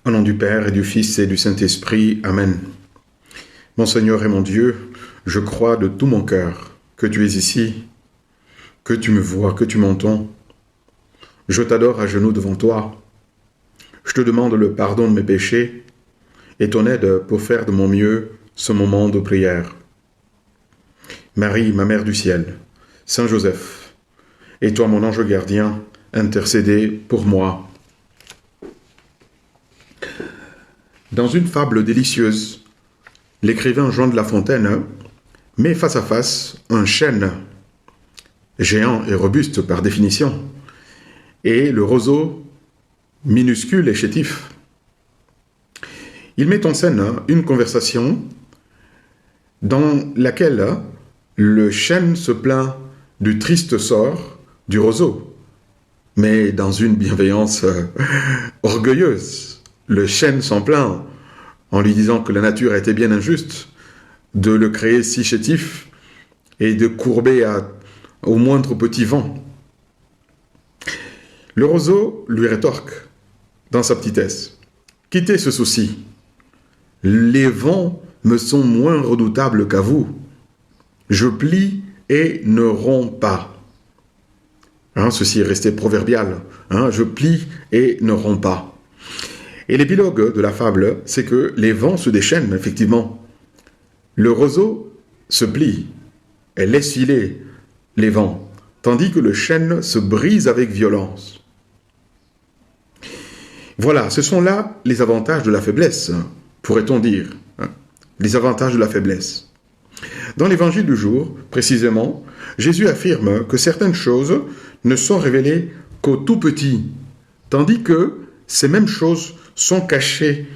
Au nom du Père et du Fils et du Saint-Esprit. Amen. Mon Seigneur et mon Dieu, je crois de tout mon cœur que tu es ici, que tu me vois, que tu m'entends. Je t'adore à genoux devant toi. Je te demande le pardon de mes péchés et ton aide pour faire de mon mieux ce moment de prière. Marie, ma Mère du ciel, Saint Joseph, et toi mon ange gardien, intercédez pour moi. Dans une fable délicieuse, l'écrivain Jean de La Fontaine met face à face un chêne, géant et robuste par définition, et le roseau, minuscule et chétif. Il met en scène une conversation dans laquelle le chêne se plaint du triste sort du roseau, mais dans une bienveillance orgueilleuse. Le chêne s'en plaint en lui disant que la nature a été bien injuste de le créer si chétif et de courber au moindre petit vent. Le roseau lui rétorque dans sa petitesse: quittez ce souci. Les vents me sont moins redoutables qu'à vous. Je plie et ne romps pas. Ceci est resté proverbial. Je plie et ne romps pas. Et l'épilogue de la fable, c'est que les vents se déchaînent, effectivement. Le roseau se plie et laisse filer les vents, tandis que le chêne se brise avec violence. Voilà, ce sont là les avantages de la faiblesse, pourrait-on dire. Les avantages de la faiblesse. Dans l'évangile du jour, précisément, Jésus affirme que certaines choses ne sont révélées qu'aux tout petits, tandis que ces mêmes choses sont cachées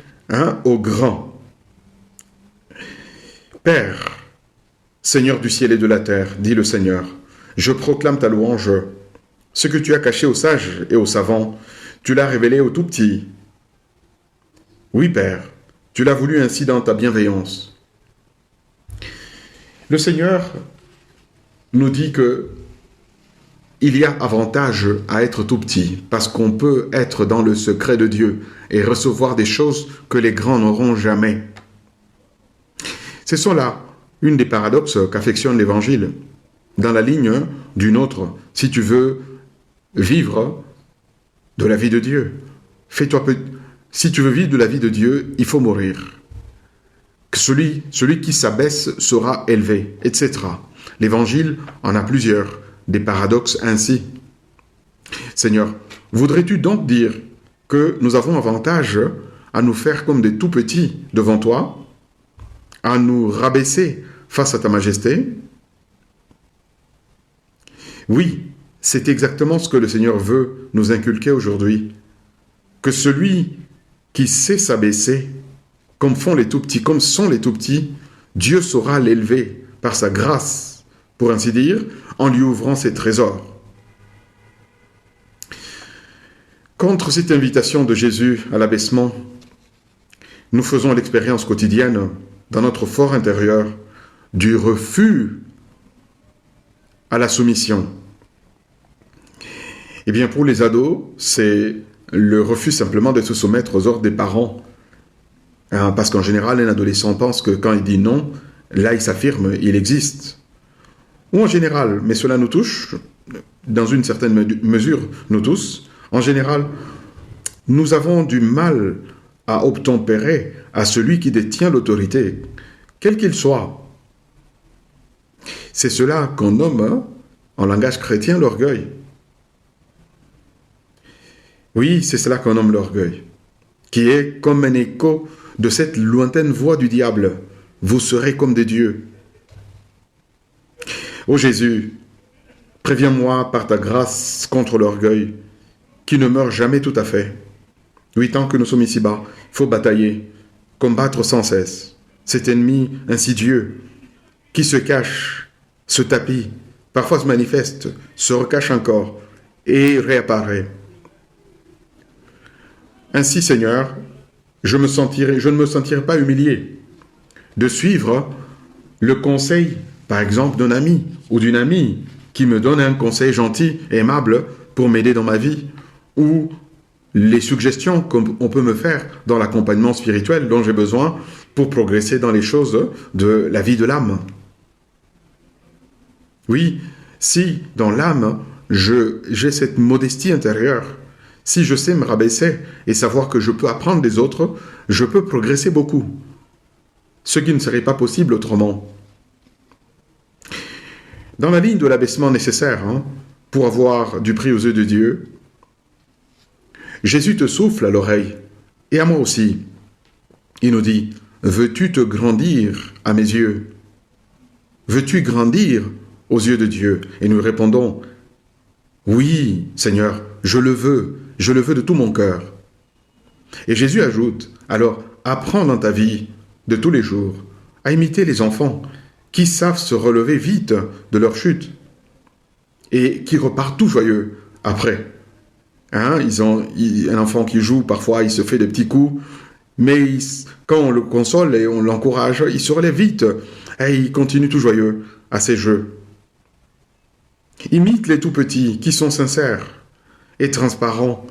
aux grands. Père, Seigneur du ciel et de la terre, dit le Seigneur, je proclame ta louange. Ce que tu as caché aux sages et aux savants, tu l'as révélé aux tout petits. Oui, Père, tu l'as voulu ainsi dans ta bienveillance. Le Seigneur nous dit que il y a avantage à être tout petit, parce qu'on peut être dans le secret de Dieu et recevoir des choses que les grands n'auront jamais. Ce sont là une des paradoxes qu'affectionne l'Évangile, dans la ligne d'une autre. Si tu veux vivre de la vie de Dieu, si tu veux vivre de la vie de Dieu, il faut mourir. Que celui qui s'abaisse sera élevé, etc. L'Évangile en a plusieurs, des paradoxes ainsi. Seigneur, voudrais-tu donc dire que nous avons avantage à nous faire comme des tout-petits devant toi, à nous rabaisser face à ta majesté? Oui, c'est exactement ce que le Seigneur veut nous inculquer aujourd'hui. Que celui qui sait s'abaisser, comme font les tout-petits, comme sont les tout-petits, Dieu saura l'élever par sa grâce, pour ainsi dire, en lui ouvrant ses trésors. Contre cette invitation de Jésus à l'abaissement, nous faisons l'expérience quotidienne, dans notre fort intérieur, du refus à la soumission. Eh bien, pour les ados, c'est le refus simplement de se soumettre aux ordres des parents. Parce qu'en général, un adolescent pense que quand il dit non, là, il s'affirme, il existe. Ou en général, mais cela nous touche, dans une certaine mesure, nous tous, en général, nous avons du mal à obtempérer à celui qui détient l'autorité, quel qu'il soit. C'est cela qu'on nomme, en langage chrétien, l'orgueil. Oui, c'est cela qu'on nomme l'orgueil, qui est comme un écho de cette lointaine voix du diable. Vous serez comme des dieux. Ô Jésus, préviens-moi par ta grâce contre l'orgueil, qui ne meurt jamais tout à fait. Oui, tant que nous sommes ici-bas, il faut batailler, combattre sans cesse cet ennemi insidieux qui se cache, se tapit, parfois se manifeste, se recache encore et réapparaît. Ainsi, Seigneur, je ne me sentirai pas humilié de suivre le conseil, par exemple, d'un ami ou d'une amie qui me donne un conseil gentil et aimable pour m'aider dans ma vie, ou les suggestions qu'on peut me faire dans l'accompagnement spirituel dont j'ai besoin pour progresser dans les choses de la vie de l'âme. Oui, si dans l'âme, j'ai cette modestie intérieure, si je sais me rabaisser et savoir que je peux apprendre des autres, je peux progresser beaucoup. Ce qui ne serait pas possible autrement. Dans la ligne de l'abaissement nécessaire pour avoir du prix aux yeux de Dieu, Jésus te souffle à l'oreille, et à moi aussi. Il nous dit, « Veux-tu te grandir à mes yeux? Veux-tu grandir aux yeux de Dieu ?» Et nous répondons, « Oui, Seigneur, je le veux de tout mon cœur. » Et Jésus ajoute, « Alors, apprends dans ta vie de tous les jours à imiter les enfants qui savent se relever vite de leur chute et qui repartent tout joyeux après. » Ils ont un enfant qui joue, parfois il se fait des petits coups, mais quand on le console et on l'encourage, il se relève vite et il continue tout joyeux à ses jeux. Imite les tout petits qui sont sincères et transparents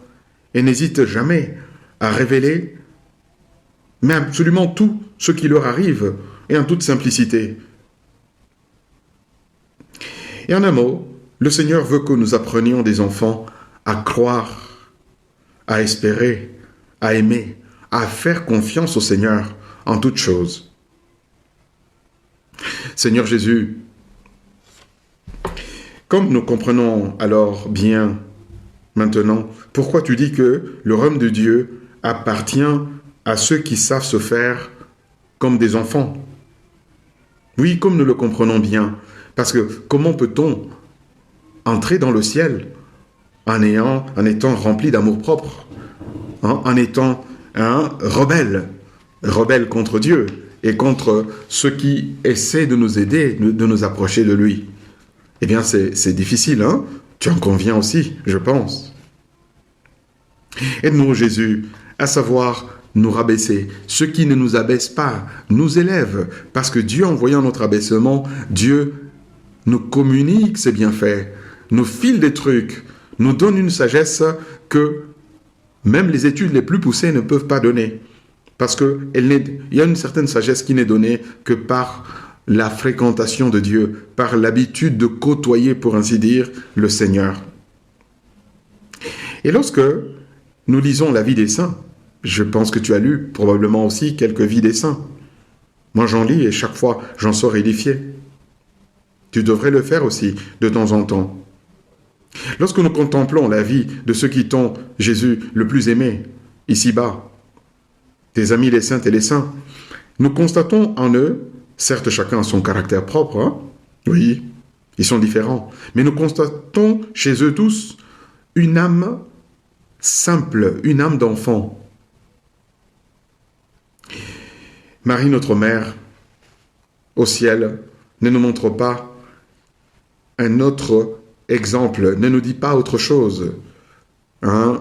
et n'hésitent jamais à révéler mais absolument tout ce qui leur arrive et en toute simplicité. Et en un mot, le Seigneur veut que nous apprenions des enfants à croire, à espérer, à aimer, à faire confiance au Seigneur en toutes choses. Seigneur Jésus, comme nous comprenons alors bien maintenant, pourquoi tu dis que le royaume de Dieu appartient à ceux qui savent se faire comme des enfants? Oui, comme nous le comprenons bien, parce que comment peut-on entrer dans le ciel en étant rempli d'amour-propre, en étant rebelle contre Dieu et contre ceux qui essaient de nous aider, de nous approcher de lui? Eh bien, c'est difficile, Tu en conviens aussi, je pense. Aide-nous, Jésus, à savoir nous rabaisser. Ce qui ne nous abaisse pas nous élève, parce que Dieu, en voyant notre abaissement, Dieu nous communique ses bienfaits, nous file des trucs, nous donne une sagesse que même les études les plus poussées ne peuvent pas donner. Parce qu'il y a une certaine sagesse qui n'est donnée que par la fréquentation de Dieu, par l'habitude de côtoyer, pour ainsi dire, le Seigneur. Et lorsque nous lisons la vie des saints, je pense que tu as lu probablement aussi quelques vies des saints. Moi j'en lis et chaque fois j'en sors édifié. Tu devrais le faire aussi de temps en temps. Lorsque nous contemplons la vie de ceux qui t'ont, Jésus, le plus aimé, ici-bas, tes amis les saintes et les saints, nous constatons en eux, certes chacun a son caractère propre, oui, ils sont différents, mais nous constatons chez eux tous une âme simple, une âme d'enfant. Marie, notre mère, au ciel, ne nous montre pas un autre exemple, ne nous dit pas autre chose.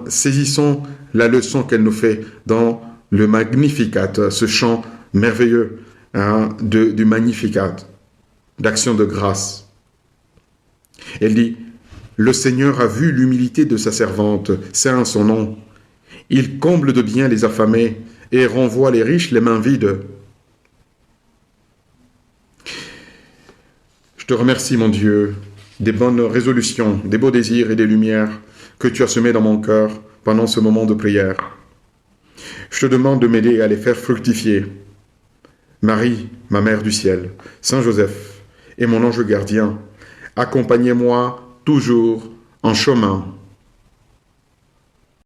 Saisissons la leçon qu'elle nous fait dans le Magnificat, ce chant merveilleux du Magnificat, d'action de grâce. Elle dit, « Le Seigneur a vu l'humilité de sa servante, saint son nom. Il comble de bien les affamés et renvoie les riches les mains vides. » Je te remercie, mon Dieu, des bonnes résolutions, des beaux désirs et des lumières que tu as semés dans mon cœur pendant ce moment de prière. Je te demande de m'aider à les faire fructifier. Marie, ma mère du ciel, Saint Joseph et mon ange gardien, accompagnez-moi toujours en chemin